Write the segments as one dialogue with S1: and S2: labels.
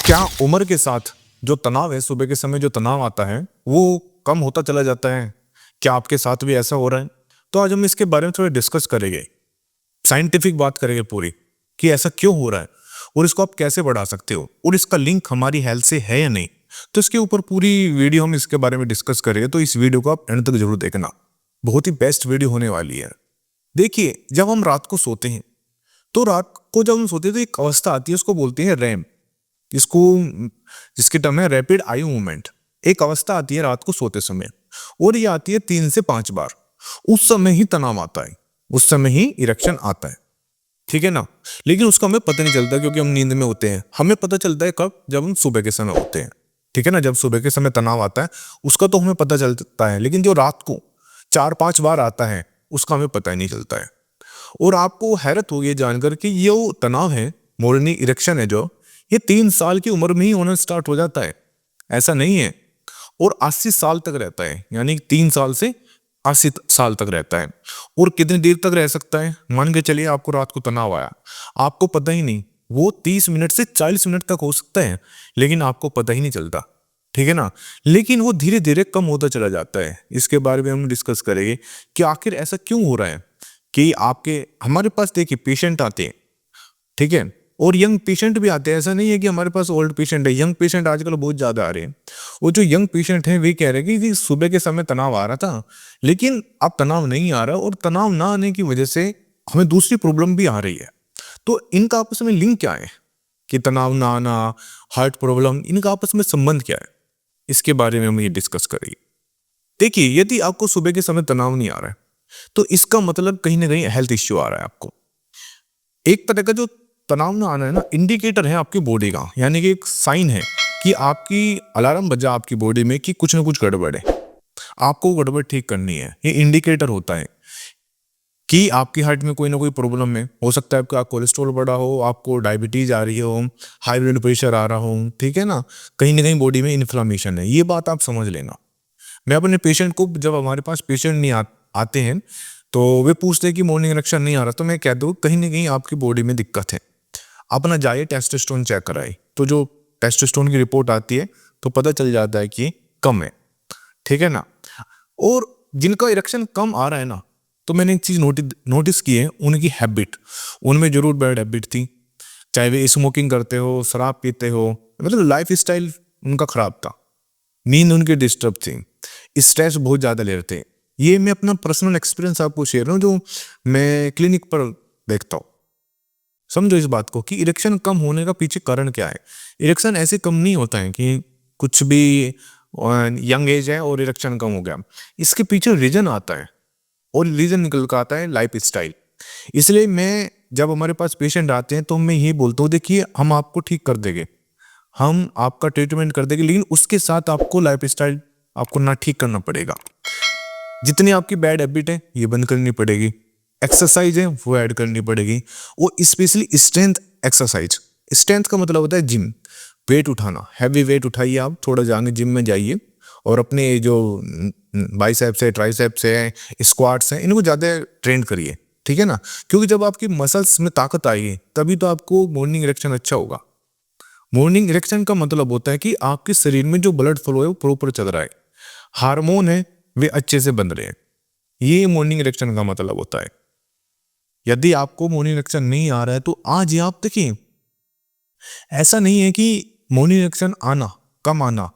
S1: क्या उम्र के साथ जो तनाव है, सुबह के समय जो तनाव आता है, वो कम होता चला जाता है? क्या आपके साथ भी ऐसा हो रहा है? तो आज हम इसके बारे में थोड़ा डिस्कस करेंगे। साइंटिफिक बात करेंगे पूरी, कि ऐसा क्यों हो रहा है और इसको आप कैसे बढ़ा सकते हो और इसका लिंक हमारी हेल्थ से है या नहीं। तो इसके ऊपर पूरी वीडियो हम इसके बारे में डिस्कस करेंगे, तो इस वीडियो को आप एंड तक जरूर देखना। बहुत ही बेस्ट वीडियो होने वाली है। देखिए, जब हम रात को सोते हैं, तो रात को जब हम सोते हैं तो एक अवस्था आती है, उसको बोलते हैं रैम। इसको जिसकी टर्म है रैपिड आई मूवमेंट। एक अवस्था आती है रात को सोते समय, और ये आती है 3 से 5 बार। उस समय ही तनाव आता है, उस समय ही इरेक्शन आता है, ठीक है ना। लेकिन उसका हमें पता नहीं चलता, क्योंकि हम नींद में होते हैं। हमें पता चलता है कब? जब हम सुबह के समय होते हैं, ठीक है ना। जब सुबह के समय तनाव आता है, उसका तो हमें पता चलता है, लेकिन जो रात को 4-5 बार आता है, उसका हमें पता ही नहीं चलता है। और आपको हैरत होगी ये जानकर कि ये वो तनाव है, मॉर्निंग इरेक्शन है, जो ये 3 साल की उम्र में ही होना स्टार्ट हो जाता है। ऐसा नहीं है। और 80 साल तक रहता है, यानी 3 साल से 80 साल तक रहता है। और कितनी देर तक रह सकता है? मान के चलिए आपको रात को तनाव आया, आपको पता ही नहीं, वो 30 मिनट से 40 मिनट तक हो सकता है, लेकिन आपको पता ही नहीं चलता, ठीक है ना। लेकिन वो धीरे धीरे कम होता चला जाता है। इसके बारे में हम डिस्कस करेंगे कि आखिर ऐसा क्यों हो रहा है। कि आपके हमारे पास देखिए पेशेंट आते हैं, ठीक है, और यंग पेशेंट भी आते हैं। ऐसा नहीं है कि हमारे पास ओल्ड पेशेंट है, यंग पेशेंट आजकल बहुत ज्यादा आ रहे हैं। वो जो यंग पेशेंट हैं, वे कह रहे हैं कि सुबह के समय तनाव आ रहा था, लेकिन अब तनाव नहीं आ रहा, और तनाव ना आने की वजह से हमें दूसरी प्रॉब्लम भी आ रही है। तो इनका आपस में लिंक क्या है? कि तनाव ना आना, हार्ट प्रॉब्लम, इनका आपस में संबंध क्या है? इसके बारे में हम ये डिस्कस करेंगे। देखिए, यदि आपको सुबह के समय तनाव नहीं आ रहा है, तो इसका मतलब कहीं ना कहीं हेल्थ इश्यू आ रहा है आपको। एक तरह का जो तनाव ना आना है ना, इंडिकेटर है आपकी बॉडी का, यानी कि एक साइन है कि आपकी अलार्म बजा आपकी बॉडी में कि कुछ ना कुछ गड़बड़ है, आपको गड़बड़ ठीक करनी है। ये इंडिकेटर होता है कि आपकी हार्ट में कोई ना कोई प्रॉब्लम है। हो सकता है आपका कोलेस्ट्रॉल बढ़ा हो, आपको डायबिटीज आ रही हो, हाई ब्लड प्रेशर आ रहा हो, ठीक है ना कहीं बॉडी में इन्फ्लामेशन है। ये बात आप समझ लेना। मैं अपने पेशेंट को, जब हमारे पास पेशेंट नहीं आते हैं, तो वे पूछते हैं कि मॉर्निंग इरेक्शन नहीं आ रहा, तो मैं कह दूँ कहीं ना कहीं आपकी बॉडी में दिक्कत है। अपना जाइए टेस्टोस्टेरोन चेक कराए, तो जो टेस्टोस्टेरोन की रिपोर्ट आती है, तो पता चल जाता है कि कम है, ठीक है ना। और जिनका इरेक्शन कम आ रहा है ना, तो मैंने एक चीज नोटिस की है, उनकी हैबिट, उनमें जरूर बैड हैबिट थी। चाहे वे स्मोकिंग करते हो, शराब पीते हो, मतलब लाइफ स्टाइल उनका खराब था। नींद उनकी डिस्टर्ब थी, स्ट्रेस बहुत ज्यादा ले रहे थे। ये मैं अपना पर्सनल एक्सपीरियंस आपको शेयर हूँ, जो मैं क्लिनिक पर देखता हूँ। समझो इस बात को कि इरेक्शन कम होने का पीछे कारण क्या है। इरेक्शन ऐसे कम नहीं होता है कि कुछ भी यंग एज है और इरेक्शन कम हो गया। इसके पीछे रीजन आता है, और रीजन निकल कर आता है लाइफ स्टाइल। इसलिए मैं जब हमारे पास पेशेंट आते हैं, तो मैं ये बोलता हूँ, देखिए हम आपको ठीक कर देंगे, हम आपका ट्रीटमेंट कर देंगे, लेकिन उसके साथ आपको लाइफ स्टाइल आपको ना ठीक करना पड़ेगा। जितनी आपकी बैड हैबिट है, ये बंद करनी पड़ेगी। एक्सरसाइज है, वो ऐड करनी पड़ेगी। वो स्पेशली स्ट्रेंथ एक्सरसाइज। स्ट्रेंथ का मतलब होता है जिम, वेट उठाना। हैवी वेट उठाइए, आप थोड़ा जाने जिम में जाइए, और अपने जो बाइसेप्स है, ट्राइसेप्स है, स्क्वाट्स हैं, इनको ज़्यादा ट्रेन करिए, ठीक है ना। क्योंकि जब आपकी मसल्स में ताकत आएगी, तभी तो आपको मॉर्निंग इरेक्शन अच्छा होगा। मॉर्निंग इरेक्शन का मतलब होता है कि आपके शरीर में जो ब्लड फ्लो है, वो प्रॉपर चल रहा है, हार्मोन है वे अच्छे से बन रहे हैं। ये मॉर्निंग इरेक्शन का मतलब होता है। यदि आपको मॉर्निंग इरेक्शन नहीं आ रहा है, तो आज ही आप देखिए, ऐसा नहीं है कि मॉर्निंग इरेक्शन आना, कम आना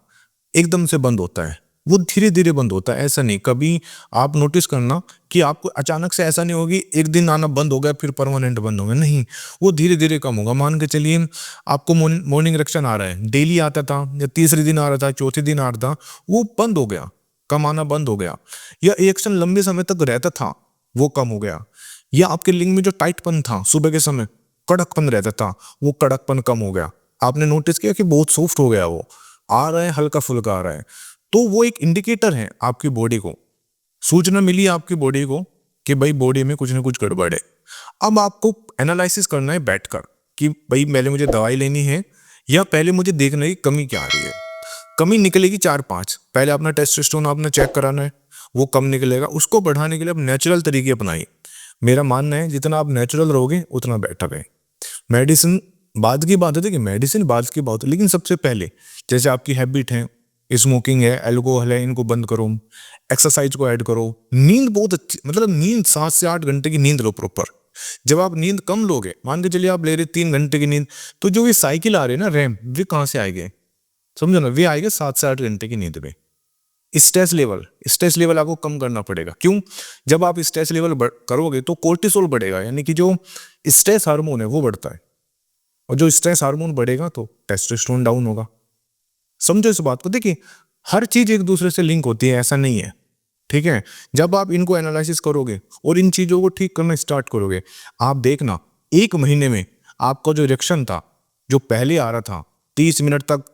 S1: एकदम से बंद होता है, वो धीरे धीरे बंद होता है। ऐसा नहीं, कभी आप नोटिस करना कि आपको अचानक से ऐसा नहीं होगी एक दिन आना बंद हो गया फिर परमानेंट बंद हो गया, नहीं। वो धीरे धीरे कम होगा। मान के चलिए आपको मॉर्निंग इरेक्शन आ रहा है, डेली आता था, या तीसरे दिन आ रहा था, चौथे दिन आ रहा था, वो बंद हो गया, कम आना बंद हो गया। या इरेक्शन लंबे समय तक रहता था, वो कम हो गया। या आपके लिंग में जो टाइटपन था, सुबह के समय कड़कपन रहता था, वो कड़कपन कम हो गया। आपने नोटिस किया कि बहुत सॉफ्ट हो गया, वो आ रहा है, हल्का फुल्का आ रहा है। तो वो एक इंडिकेटर है, आपकी बॉडी को सूचना मिली है, आपकी बॉडी को कि भाई बॉडी में कुछ ना कुछ गड़बड़ है। अब आपको एनालिसिस करना है बैठकर कि भाई पहले मुझे दवाई लेनी है, या पहले मुझे देखना है कि कमी क्या आ रही है। कमी निकलेगी 4-5। पहले अपना टेस्टोस्टेरोन आपने चेक कराना है, वो कम निकलेगा। उसको बढ़ाने के लिए आप नेचुरल तरीके अपनाइए। मेरा मानना है जितना आप नेचुरल रहोगे उतना बेटर है। मेडिसिन बाद की बात है कि मेडिसिन बाद की बात है, लेकिन सबसे पहले जैसे आपकी हैबिट है, स्मोकिंग है, अल्कोहल है, इनको बंद करो, एक्सरसाइज को ऐड करो, नींद बहुत अच्छी, मतलब नींद 7 से 8 घंटे की नींद लो प्रॉपर। जब आप नींद कम लोगे, मान के चलिए आप ले रहे 3 घंटे की नींद, तो जो ये साइकिल आ रही है ना रैम, वे कहाँ से आएंगे, समझो ना, वे आएंगे 7 से 8 घंटे की नींद में। स्ट्रेस लेवल आपको कम करना पड़ेगा। क्यों? जब आप स्ट्रेस लेवल करोगे तो कोर्टिसोल बढ़ेगा, यानी कि जो स्ट्रेस हार्मोन है वो बढ़ता है, और जो स्ट्रेस हार्मोन बढ़ेगा तो टेस्टोस्टेरोन डाउन होगा। समझो इस बात को। देखिए, हर चीज एक दूसरे से लिंक होती है, ऐसा नहीं है, ठीक है। जब आप इनको एनालिसिस करोगे और इन चीजों को ठीक करना स्टार्ट करोगे, आप देखना 1 महीने में आपका जो इरेक्शन था, जो पहले आ रहा था 30 मिनट तक,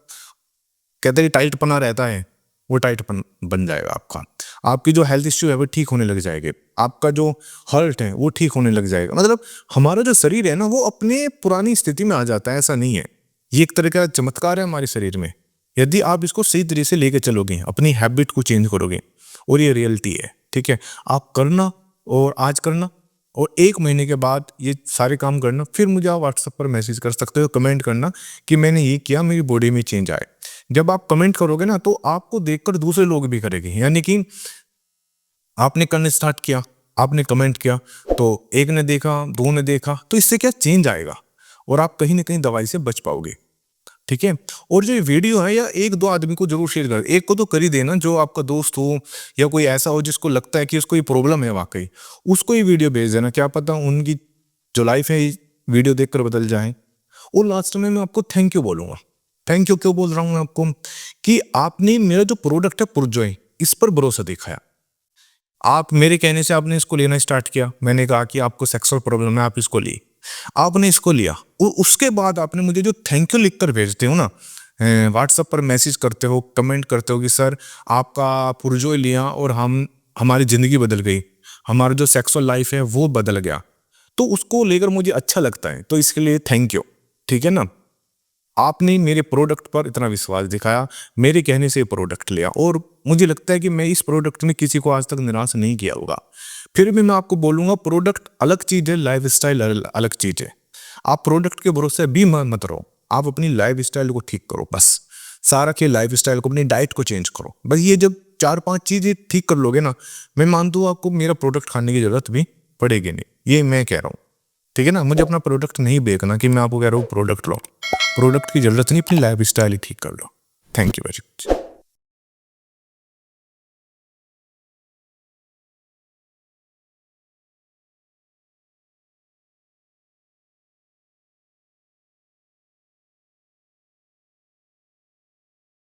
S1: कहते हैं टाइट पना रहता है, वो टाइट पन बन जाएगा आपका। आपकी जो हेल्थ इश्यू है वो ठीक होने लग जाएंगे, आपका जो हर्ट है वो ठीक होने लग जाएगा। मतलब हमारा जो शरीर है ना, वो अपने पुरानी स्थिति में आ जाता है, ऐसा नहीं है। ये एक तरह का चमत्कार है हमारे शरीर में, यदि आप इसको सही तरीके से लेके चलोगे, अपनी हैबिट को चेंज करोगे, और ये रियलिटी है, ठीक है। आप करना, और आज करना, और 1 महीने के बाद ये सारे काम करना, फिर मुझे आप व्हाट्सएप पर मैसेज कर सकते हो, कमेंट करना कि मैंने ये किया, मेरी बॉडी में चेंज आए। जब आप कमेंट करोगे ना, तो आपको देखकर दूसरे लोग भी करेंगे, यानी कि आपने करने स्टार्ट किया, आपने कमेंट किया, तो एक ने देखा, 2 ने देखा, तो इससे क्या चेंज आएगा, और आप कहीं ना कहीं दवाई से बच पाओगे, ठीक है। और जो ये वीडियो है, या 1-2 आदमी को जरूर शेयर कर, एक को तो कर ही देना, जो आपका दोस्त हो या कोई ऐसा हो जिसको लगता है कि उसको ये प्रॉब्लम है वाकई, उसको ये वीडियो भेज देना, क्या पता उनकी जो लाइफ है वीडियो देखकर बदल जाए। और लास्ट में मैं आपको थैंक यू बोलूंगा। थैंक यू क्यों बोल रहा हूँ मैं आपको, कि आपने मेरा जो प्रोडक्ट है पुरजॉय, इस पर भरोसा दिखाया। आप मेरे कहने से आपने इसको लेना स्टार्ट किया, मैंने कहा कि आपको सेक्सुअल प्रॉब्लम है, आप इसको लिए, आपने इसको लिया, और उसके बाद आपने मुझे जो थैंक यू लिखकर भेजते हो ना, व्हाट्सएप पर मैसेज करते हो, कमेंट करते हो कि सर आपका पुरजॉय लिया और हमारी ज़िंदगी बदल गई, हमारा जो सेक्सुअल लाइफ है वो बदल गया, तो उसको लेकर मुझे अच्छा लगता है, तो इसके लिए थैंक यू, ठीक है ना। आपने मेरे प्रोडक्ट पर इतना विश्वास दिखाया, मेरे कहने से प्रोडक्ट लिया, और मुझे लगता है कि मैं इस प्रोडक्ट में किसी को आज तक निराश नहीं किया होगा। फिर भी मैं आपको बोलूंगा, प्रोडक्ट अलग चीज है, लाइफ स्टाइल अलग चीज है। आप प्रोडक्ट के भरोसे भी मत रहो, आप अपनी लाइफ स्टाइल को ठीक करो बस। सारा के लाइफ स्टाइल को, अपनी डाइट को चेंज करो बस। ये जब 4-5 चीजें ठीक कर लोगे ना, मैं मानता हूँ आपको मेरा प्रोडक्ट खाने की जरूरत भी पड़ेगी नहीं, ये मैं कह रहा हूँ, ठीक है ना। मुझे अपना प्रोडक्ट नहीं बेचना कि मैं आपको कह रहा हूँ प्रोडक्ट लो, प्रोडक्ट की जरूरत नहीं, अपनी लाइफ स्टाइल ही ठीक कर लो। Thank you very much.